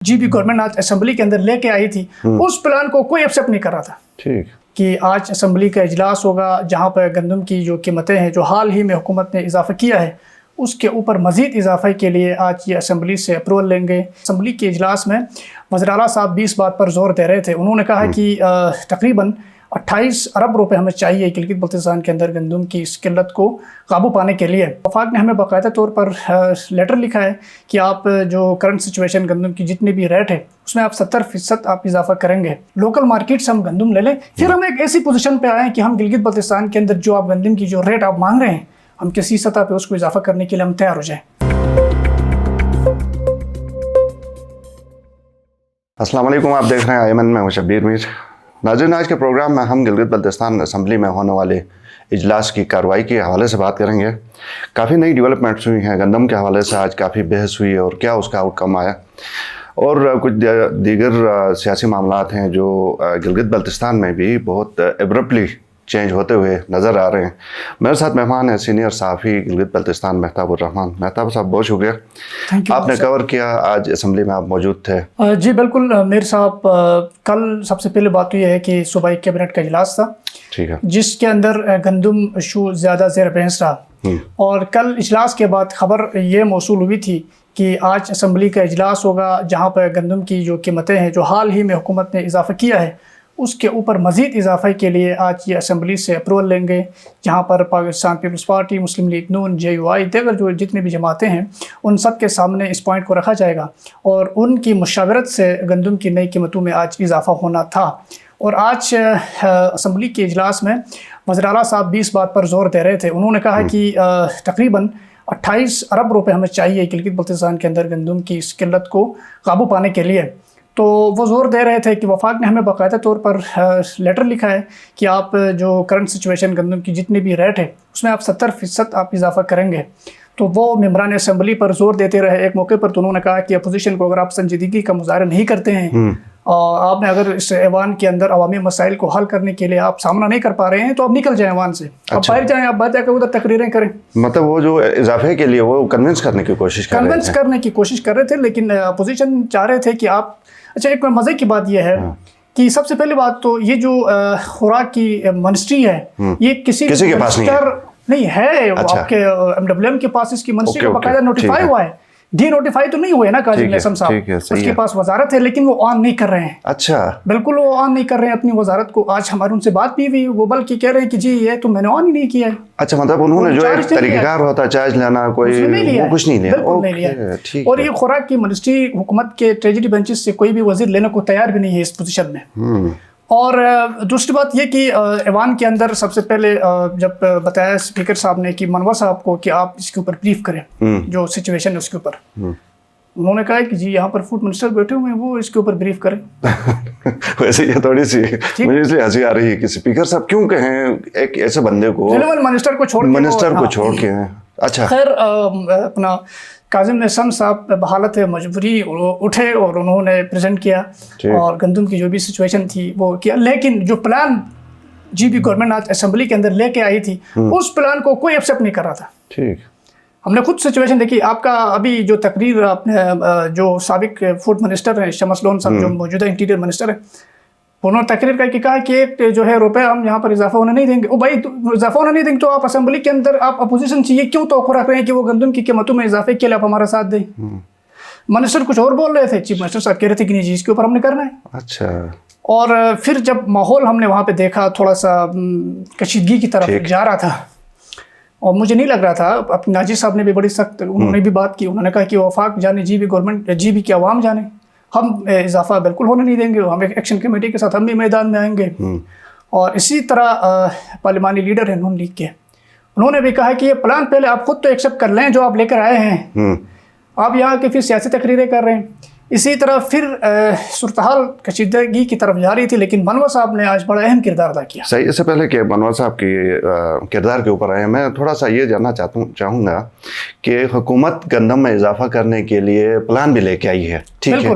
جی بھی گورنمنٹ آج اسمبلی کے اندر لے کے آئی تھی، اس پلان کو کوئی ایکسیپٹ نہیں کر رہا تھا ٹھیک کہ آج اسمبلی کا اجلاس ہوگا جہاں پر گندم کی جو قیمتیں ہیں جو حال ہی میں حکومت نے اضافہ کیا ہے اس کے اوپر مزید اضافہ کے لیے آج یہ اسمبلی سے اپروول لیں گے۔ اسمبلی کے اجلاس میں وزیر اعلیٰ صاحب بھی اس بات پر زور دے رہے تھے، انہوں نے کہا کہ تقریباً 28 ارب روپے ہمیں چاہیے گلگت بلتستان کے اندر گندم کی اس قلت کو قابو پانے کے لیے۔ وفاق نے ہمیں باقاعدہ طور پر لیٹر لکھا ہے کہ آپ جو کرنٹ سچویشن گندم کی جتنی بھی ریٹ ہے اس میں آپ 70% آپ اضافہ کریں گے، لوکل مارکیٹ سے ہم گندم لے لیں، پھر ہم ایک ایسی پوزیشن پہ آئیں کہ ہم گلگت بلتستان کے اندر جو آپ گندم کی جو ریٹ آپ مانگ رہے ہیں ہم کسی سطح پہ اس کو اضافہ کرنے کے لیے ہم تیار ہو جائیں۔ السلام علیکم، آپ دیکھ رہے ہیں ایمن میں ہوں شبیر میر۔ ناظرین، آج کے پروگرام میں ہم گلگت بلتستان اسمبلی میں ہونے والے اجلاس کی کارروائی کے حوالے سے بات کریں گے۔ کافی نئی ڈیولپمنٹس ہوئی ہیں، گندم کے حوالے سے آج کافی بحث ہوئی اور کیا اس کا آؤٹ کم آیا، اور کچھ دیگر سیاسی معاملات ہیں جو گلگت بلتستان میں بھی بہت ایبرپٹلی چینج ہوتے ہوئے نظر آ رہے ہیں۔ میرے ساتھ مہمان ہیں سینئر صحافی گلگت بلتستان مہتاب الرحمان۔ مہتاب صاحب بہت شکریہ، آپ نے کور کیا، آج اسمبلی میں آپ موجود تھے۔ جی بالکل میر صاحب، کل سب سے پہلے بات تو یہ ہے کہ صوبائی کیبنٹ کا اجلاس تھا ٹھیک ہے، جس کے اندر گندم ایشو زیادہ زیر بحث رہا، اور کل اجلاس کے بعد خبر یہ موصول ہوئی تھی کہ آج اسمبلی کا اجلاس ہوگا جہاں پر گندم کی جو قیمتیں ہیں جو حال ہی میں حکومت نے اضافہ کیا ہے اس کے اوپر مزید اضافہ کے لیے آج یہ اسمبلی سے اپروول لیں گے، جہاں پر پاکستان پیپلز پارٹی، مسلم لیگ نون، JUI دیگر جو جتنے بھی جماعتیں ہیں ان سب کے سامنے اس پوائنٹ کو رکھا جائے گا، اور ان کی مشاورت سے گندم کی نئی قیمتوں میں آج اضافہ ہونا تھا۔ اور آج اسمبلی کے اجلاس میں وزیر اعلیٰ صاحب بھی اس بات پر زور دے رہے تھے، انہوں نے کہا کہ تقریباً 28 ارب روپے ہمیں چاہیے گلگت بلتستان کے اندر گندم کی اس قلت کو قابو پانے کے لیے۔ تو وہ زور دے رہے تھے کہ وفاق نے ہمیں باقاعدہ طور پر لیٹر لکھا ہے کہ آپ جو کرنٹ سچویشن گندم کی جتنی بھی ریٹ ہے اس میں آپ 70% آپ اضافہ کریں گے۔ تو وہ ممبران اسمبلی پر زور دیتے رہے۔ ایک موقع پر تو انہوں نے کہا کہ اپوزیشن کو اگر آپ سنجیدگی کا مظاہرہ نہیں کرتے ہیں اور آپ نے اگر اس ایوان کے اندر عوامی مسائل کو حل کرنے کے لیے آپ سامنا نہیں کر پا رہے ہیں تو آپ نکل جائیں ایوان سے، آپ باہر جائیں، آپ باہر جا کے ادھر تقریریں کریں۔ مطلب وہ جو اضافے کے لیے وہ کنونس کرنے کی کوشش کر رہے تھے، لیکن اپوزیشن چاہ رہے تھے کہ آپ اچھا، ایک مزے کی بات یہ ہے کہ سب سے پہلی بات تو یہ جو خوراک کی منسٹری ہے یہ کسی کے پاس نہیں ہے، آپ کے MWM کے پاس اس کی منسٹری کا باقاعدہ نوٹیفائی ہوا ہے، ڈی نوٹیفائی تو نہیں ہوئے نا کاظم نیسم صاحب، اس کے پاس وزارت ہے لیکن وہ آن نہیں کر رہے ہیں۔ اچھا، بالکل وہ آن نہیں کر رہے ہیں اپنی وزارت کو۔ آج ہماری ان سے بات بھی ہوئی، وہ بلکہ کہہ رہے ہیں کہ جی یہ تو میں نے آن ہی نہیں کیا ہے۔ اچھا، مطلب انہوں نے جو ایک طریقہ کار ہوتا ہے چارج لینا، کوئی وہ کچھ نہیں لیا، بالکل نہیں لیا۔ اور یہ خوراک کی منسٹری حکومت کے ٹریجری بینچز سے کوئی بھی وزیر لینے کو تیار بھی نہیں ہے اس پوزیشن میں۔ اور دوسری بات یہ کہ ایوان کے اندر سب سے پہلے جب بتایا اسپیکر صاحب نے کہ منور صاحب کو کہ آپ اس کے اوپر بریف کریں جو سچویشن ہے اس کے اوپر، انہوں نے کہا کہ جی یہاں پر فوڈ منسٹر بیٹھے ہوئے ہیں وہ اس کے اوپر بریف کریں۔ ویسے یہ تھوڑی سی مجھے اس لیے ہنسی آ رہی ہے کہ اسپیکر صاحب کیوں کہیں ایک ایسے بندے کو منسٹر کو چھوڑ کے۔ اچھا خیر، اپنا کاظم نیسم صاحب بحالت مجبوری اٹھے اور انہوں نے پریزنٹ کیا اور گندم کی جو بھی سچویشن تھی وہ کیا، لیکن جو پلان جی بھی گورنمنٹ آج اسمبلی کے اندر لے کے آئی تھی اس پلان کو کوئی ایکسیپٹ نہیں کر رہا تھا۔ ٹھیک، ہم نے خود سچویشن دیکھی۔ آپ کا ابھی جو تقریر اپنے جو سابق فوڈ منسٹر ہیں شمس لون صاحب جو موجودہ انٹیریئر منسٹر ہیں، انہوں نے تقریر کر کے کہا کہ ایک جو ہے روپے ہم یہاں پر اضافہ ہونے نہیں دیں گے۔ او بھائی، اضافہ ہونے نہیں دیں گے تو آپ اسمبلی کے اندر آپ اپوزیشن چاہیے کیوں توقع رکھ رہے ہیں کہ وہ گندم کی قیمتوں میں اضافے کے لیے آپ ہمارا ساتھ دیں؟ منسٹر کچھ اور بول رہے تھے، چیف منسٹر صاحب کہہ رہے تھے کہ نہیں جی اس کے اوپر ہم نے کرنا ہے۔ اچھا، اور پھر جب ماحول ہم نے وہاں پہ دیکھا تھوڑا سا کشیدگی کی طرف جا رہا تھا، اور مجھے نہیں لگ رہا تھا، اپنے ناجی صاحب نے بھی بڑی سخت انہوں نے بھی بات کی، انہوں نے کہا کہ وفاق جانے جی بھی گورنمنٹ جی بھی کی عوام جانے، ہم اضافہ بالکل ہونے نہیں دیں گے، ہم ایک ایکشن کمیٹی کے ساتھ ہم بھی میدان میں آئیں گے۔ اور اسی طرح پارلیمانی لیڈر ہیں نون لیگ کے، انہوں نے بھی کہا کہ یہ پلان پہلے آپ خود تو ایکسیپٹ کر لیں جو آپ لے کر آئے ہیں، آپ یہاں کے پھر سیاسی تقریریں کر رہے ہیں۔ اسی طرح پھر صورتحال کشیدگی کی طرف جا رہی تھی، لیکن منور صاحب نے آج بڑا اہم کردار ادا کیا۔ صحیح، اس سے پہلے کہ منور صاحب کی کردار کے اوپر آئے، میں تھوڑا سا یہ جاننا چاہوں گا کہ حکومت گندم میں اضافہ کرنے کے لیے پلان بھی لے کے آئی ہے، ٹھیک ہے،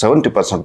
70%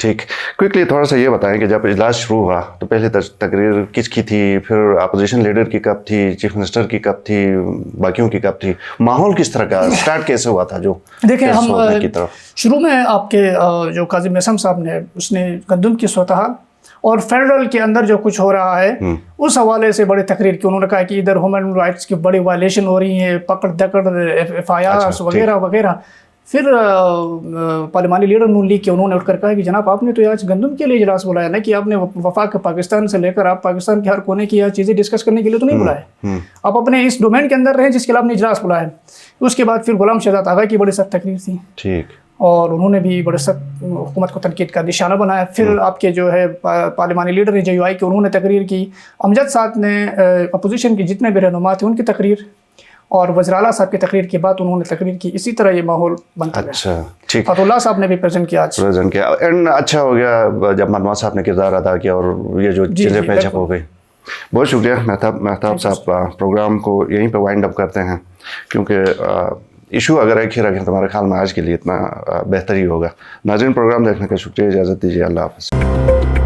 ٹھیک. کوئکلی تھوڑا سا یہ بتائیں کہ جب اجلاس شروع ہوا تو پہلے تقریر کس کی تھی, پھر اپوزیشن لیڈر کی کب تھی, چیف منسٹر کی کب تھی, باقیوں کی کب تھی, ماحول کس طرح کا اسٹارٹ کیسے ہوا تھا؟ جو دیکھیں ہم شروع میں آپ کے جو کاظم احسن صاحب نے اس نے گندم کی صورتحال اور فیڈرل کے اندر جو کچھ ہو رہا ہے اس حوالے سے بڑی تقریر کی. انہوں نے کہا کہ ادھر ہیومن رائٹس کی بڑی وائلیشن ہو رہی ہیں, پکڑ دکڑ, ایف آئی آرس وغیرہ وغیرہ. پھر پارلیمانی لیڈر نون لیگ کے انہوں نے اٹھ کر کہا کہ جناب آپ نے تو آج گندم کے لیے اجلاس بلایا نا, کہ آپ نے وفاق پاکستان سے لے کر آپ پاکستان کے ہر کونے کی چیزیں ڈسکس کرنے کے لیے تو نہیں بلائے, آپ اپنے اس ڈومین کے اندر رہیں جس کے لیے آپ نے اجلاس بلایا. اس کے بعد پھر غلام شہزاد آغا کی بڑی سخت تقریر تھی, ٹھیک, اور انہوں نے بھی بڑے سخت حکومت کو تنقید کا نشانہ بنایا. پھر آپ کے جو ہے پارلیمانی لیڈر ہیں JUI کے, انہوں نے تقریر کی. امجد صاحب نے اپوزیشن کے جتنے بھی رہنما تھے ان کی تقریر, اور وزیر اعلیٰ صاحب کی تقریر کے بعد انہوں نے تقریر کی. اسی طرح یہ ماحول بنتا گیا. اچھا ٹھیک. فتح اللہ صاحب نے بھی پریزنٹ کیا اینڈ اچھا ہو گیا جب منموہن صاحب نے کردار ادا کیا اور یہ جو چیزیں پیچ اپ ہو گئی. بہت شکریہ مہتاب صاحب. پروگرام کو یہیں پہ وائنڈ اپ کرتے ہیں, کیونکہ ایشو اگر ایک ہی رکھیں تو ہمارے خیال میں آج کے لیے اتنا بہتر ہی ہوگا. ناظرین پروگرام دیکھنے کا شکریہ, اجازت دیجیے, اللہ حافظ.